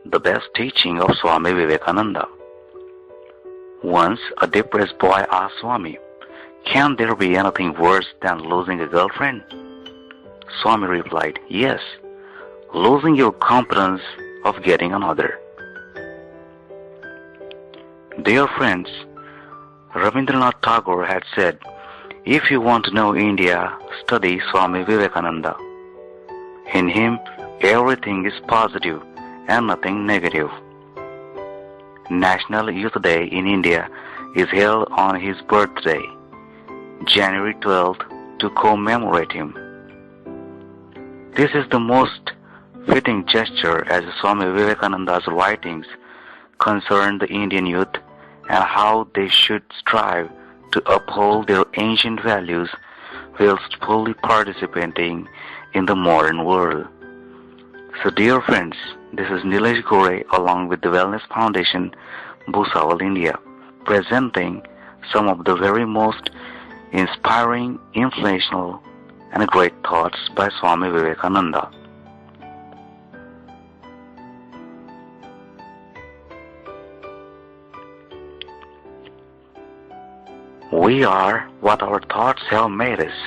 The best teaching of Swami Vivekananda. Once a depressed boy asked Swami, "Can there be anything worse than losing a girlfriend?" Swami replied, "Yes, losing your confidence of getting another." Dear friends, Rabindranath Tagore had said, "If you want to know India, study Swami Vivekananda. In him, everything is positive and nothing negative." National Youth Day in India is held on his birthday, January 12th, to commemorate him. This is the most fitting gesture as Swami Vivekananda's writings concern the Indian youth and how they should strive to uphold their ancient values whilst fully participating in the modern world. So dear friends, this is Nilesh Gore along with the Wellness Foundation, Bhusawal, India, presenting some of the very most inspiring, influential, and great thoughts by Swami Vivekananda. We are what our thoughts have made us.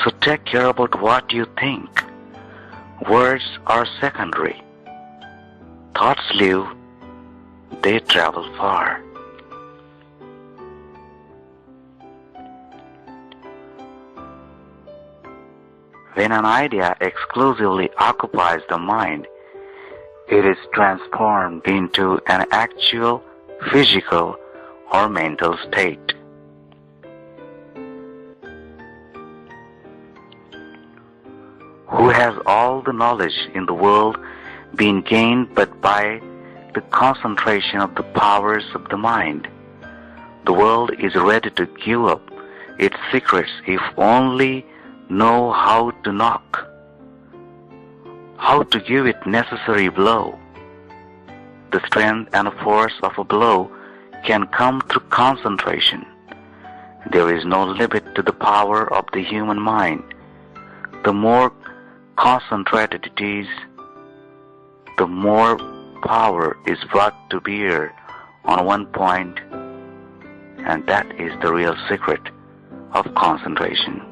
So take care about what you think. Words are secondary. Thoughts live, they travel far. When an idea exclusively occupies the mind, it is transformed into an actual physical or mental state. Who has all the knowledge in the world been gained but by the concentration of the powers of the mind? The world is ready to give up its secrets if only know how to knock, how to give it necessary blow. The strength and force of a blow can come through concentration. There is no limit to the power of the human mind. The more concentrated it is, the more power is brought to bear on one point, and that is the real secret of concentration.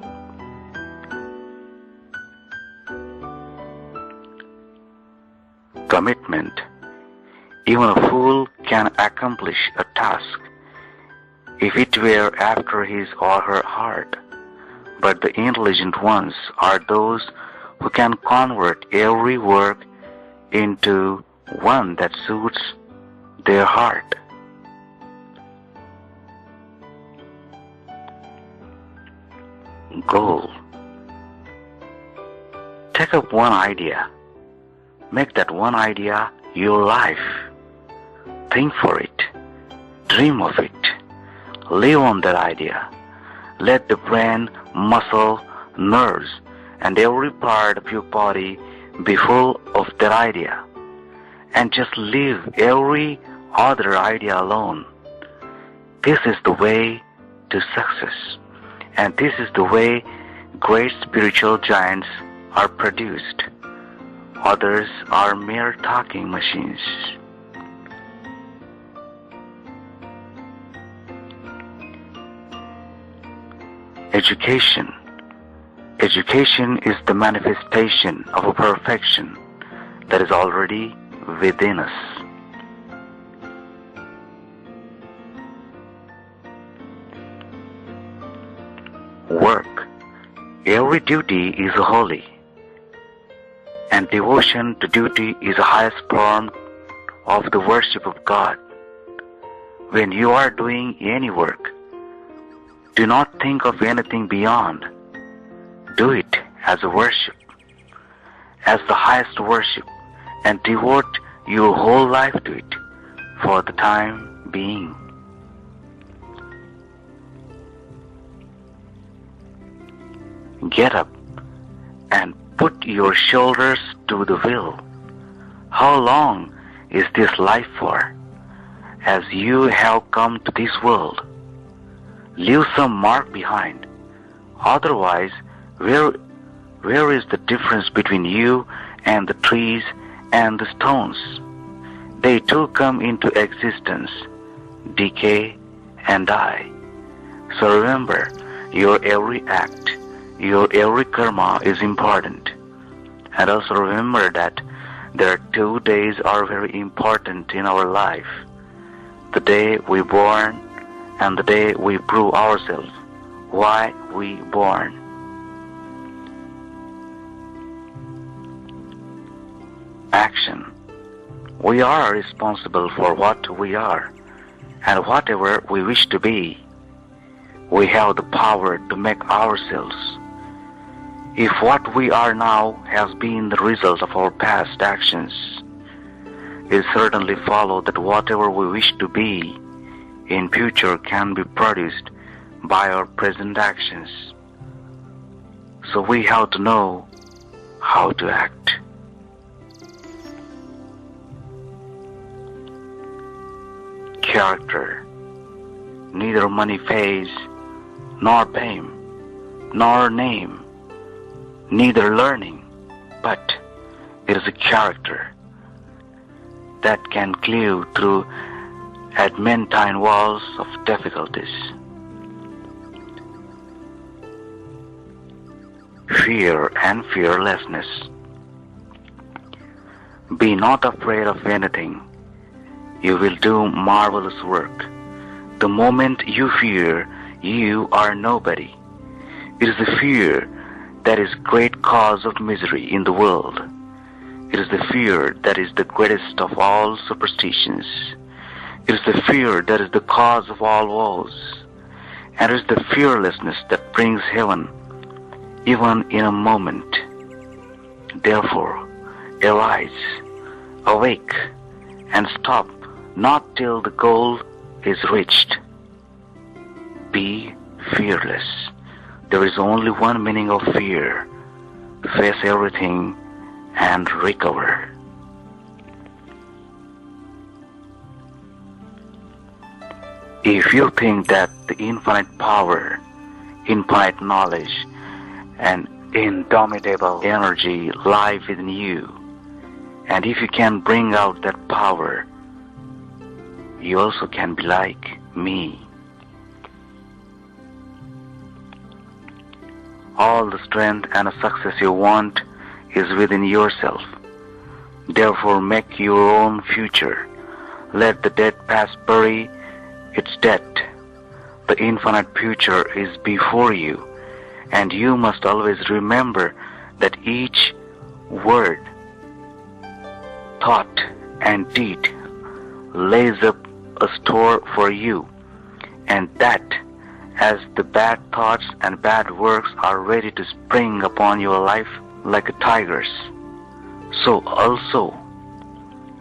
Commitment. Even a fool can accomplish a task if it were after his or her heart, but the intelligent ones are those who can convert every work into one that suits their heart. Goal. Take up one idea. Make that one idea your life. Think for it. Dream of it. Live on that idea. Let the brain, muscle, nerves, and every part of your body be full of that idea. And just leave every other idea alone. This is the way to success. And this is the way great spiritual giants are produced. Others are mere talking machines. Education. Education is the manifestation of a perfection that is already within us. Work. Every duty is holy, and devotion to duty is the highest form of the worship of God. When you are doing any work, do not think of anything beyond. Do it as a worship, as the highest worship, and devote your whole life to it for the time being. Get up and put your shoulders to the wheel. How long is this life for? As you have come to this world, leave some mark behind. Otherwise, where is the difference between you and the trees and the stones, they too come into existence, decay, and die. So remember, your every act, your every karma is important. And also remember that there are 2 days are very important in our life. The day we born and the day we prove ourselves why we born. Action. We are responsible for what we are and whatever we wish to be. We have the power to make ourselves. If what we are now has been the result of our past actions, it certainly follows that whatever we wish to be in future can be produced by our present actions. So we have to know how to act. Character. Neither money pays, nor fame, nor name, neither learning, but it is a character that can cleave through adamantine walls of difficulties. Fear and fearlessness. Be not afraid of anything. You will do marvelous work. The moment you fear, you are nobody. It is the fear that is great cause of misery in the world. It is the fear that is the greatest of all superstitions. It is the fear that is the cause of all woes. And it is the fearlessness that brings heaven, even in a moment. Therefore, arise, awake, and stop not till the goal is reached. Be fearless. There is only one meaning of fear. Face everything and recover. If you think that the infinite power, infinite knowledge, and indomitable energy lie within you, and if you can bring out that power, you also can be like me. All the strength and success you want is within yourself. Therefore make your own future. Let the dead past bury its dead. The infinite future is before you, and you must always remember that each word, thought, and deed lays up a store for you, and that as the bad thoughts and bad works are ready to spring upon your life like tigers, so also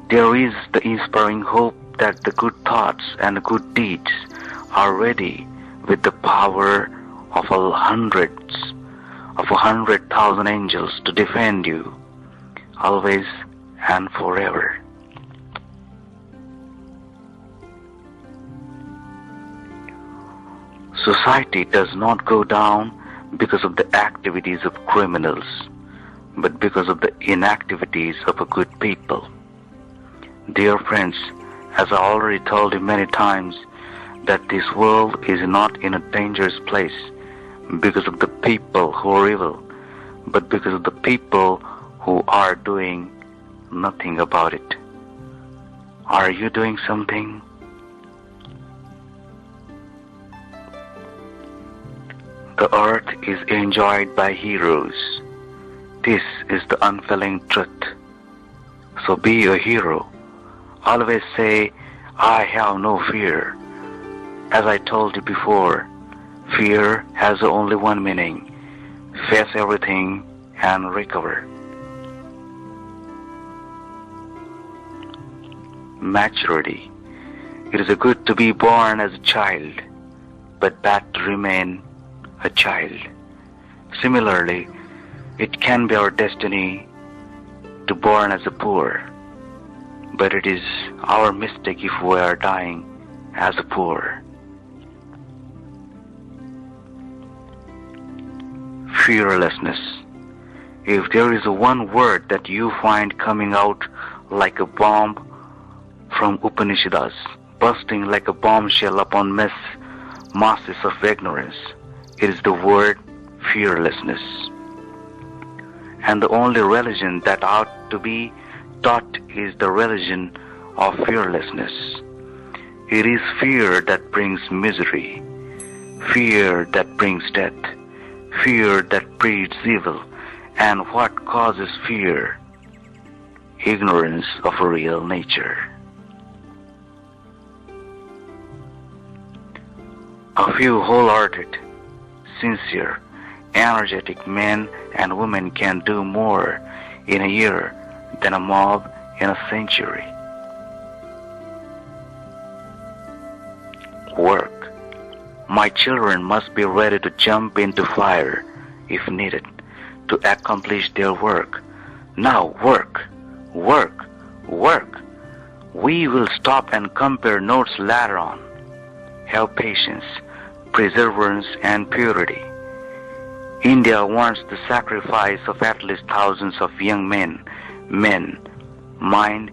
there is the inspiring hope that the good thoughts and good deeds are ready with the power of 100,000 angels to defend you, always and forever. Society does not go down because of the activities of criminals, but because of the inactivities of a good people. Dear friends, as I already told you many times, that this world is not in a dangerous place because of the people who are evil, but because of the people who are doing nothing about it. Are you doing something? The earth is enjoyed by heroes. This is the unfailing truth. So be a hero. Always say, I have no fear. As I told you before, fear has only one meaning. Face everything and recover. Maturity. It is good to be born as a child, but bad to remain a child. Similarly, it can be our destiny to born as a poor, but it is our mistake if we are dying as a poor. Fearlessness. If there is one word that you find coming out like a bomb from Upanishads, bursting like a bombshell upon masses of ignorance, it is the word fearlessness. And the only religion that ought to be taught is the religion of fearlessness. It is fear that brings misery, fear that brings death, fear that breeds evil. And what causes fear? Ignorance of a real nature. A few wholehearted, sincere, energetic men and women can do more in a year than a mob in a century. Work. My children must be ready to jump into fire if needed to accomplish their work. Now work, work, work. We will stop and compare notes later on. Have patience, perseverance, and purity. India wants the sacrifice of at least thousands of young men, mind,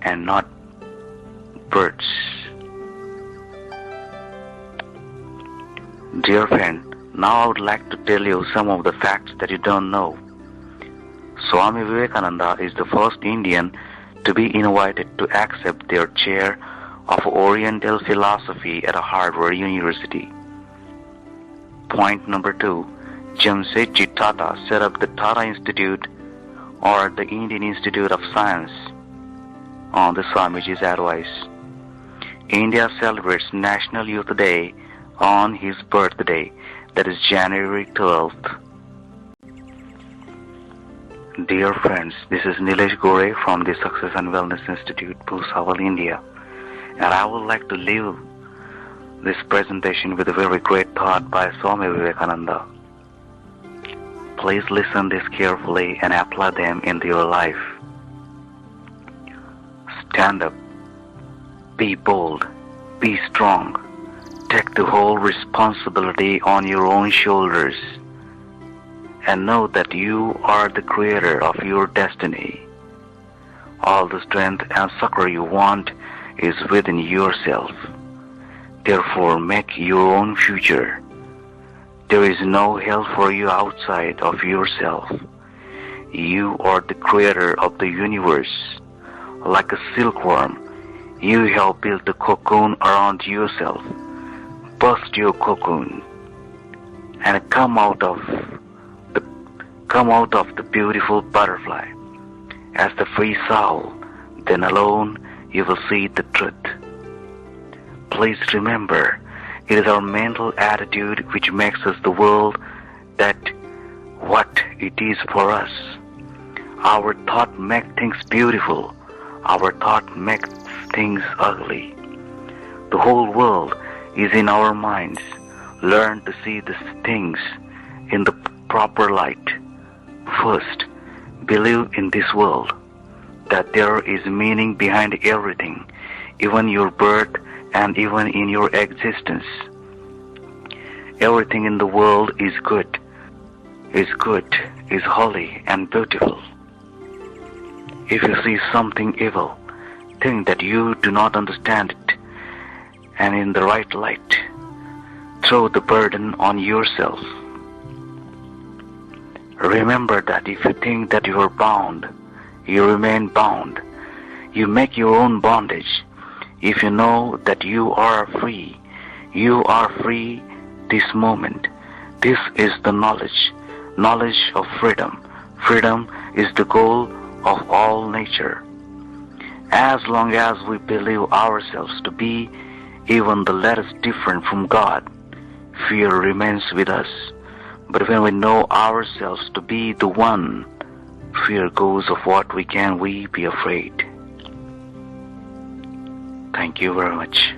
and not birds. Dear friend, now I would like to tell you some of the facts that you don't know. Swami Vivekananda is the first Indian to be invited to accept their chair of Oriental philosophy at Harvard University. Point number 2. Jamsetji Tata set up the Tata Institute or the Indian Institute of Science on the Swamiji's advice. India celebrates National Youth Day on his birthday, that is January 12th. Dear friends, this is Nilesh Gore from the Success and Wellness Institute, Bhusawal, India, and I would like to leave this presentation with a very great thought by Swami Vivekananda. Please listen this carefully and apply them into your life. Stand up, be bold, be strong. Take the whole responsibility on your own shoulders and know that you are the creator of your destiny. All the strength and succor you want is within yourself. Therefore, make your own future. There is no help for you outside of yourself. You are the creator of the universe. Like a silkworm, you have built a cocoon around yourself. Burst your cocoon and come out of the beautiful butterfly as the free soul. Then alone you will see the truth. Please remember, it is our mental attitude which makes us the world that what it is for us. Our thought makes things beautiful. Our thought makes things ugly. The whole world is in our minds. Learn to see these things in the proper light. First, believe in this world that there is meaning behind everything, even your birth and even in your existence. Everything in the world is good, is holy and beautiful. If you see something evil, think that you do not understand it, and in the right light, throw the burden on yourself. Remember that if you think that you are bound, you remain bound. You make your own bondage. If you know that you are free this moment. This is the knowledge of freedom. Freedom is the goal of all nature. As long as we believe ourselves to be even the least different from God, fear remains with us. But when we know ourselves to be the one, fear goes of what we can we be afraid. Thank you very much.